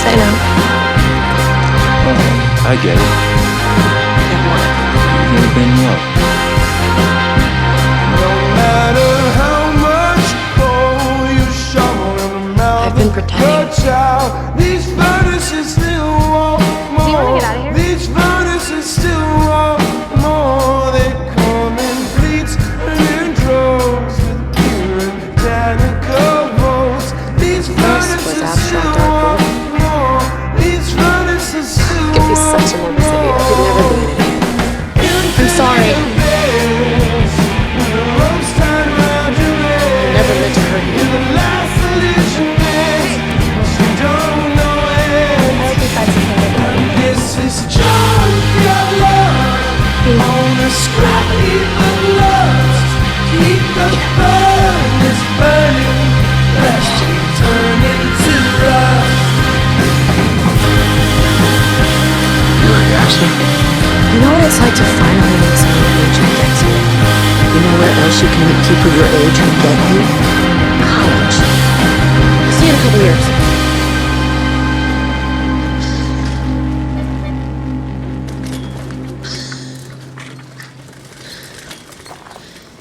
I know. I get it. You've never been in love. I've been pretending. Do you want to get out of here? These furnaces still want more. They come in fleets and in droves with puritanical votes. These furnaces still want more. These furnaces still It'd be such a lovely city. I could never be in it. I'm sorry. Never meant to hurt you. Scrap heap of lust. Keep the furnace burning, lest you turn into rust. You already asked her? You know what it's like to finally meet someone your age who gets you? You know where else you can meet people your age who get you? College.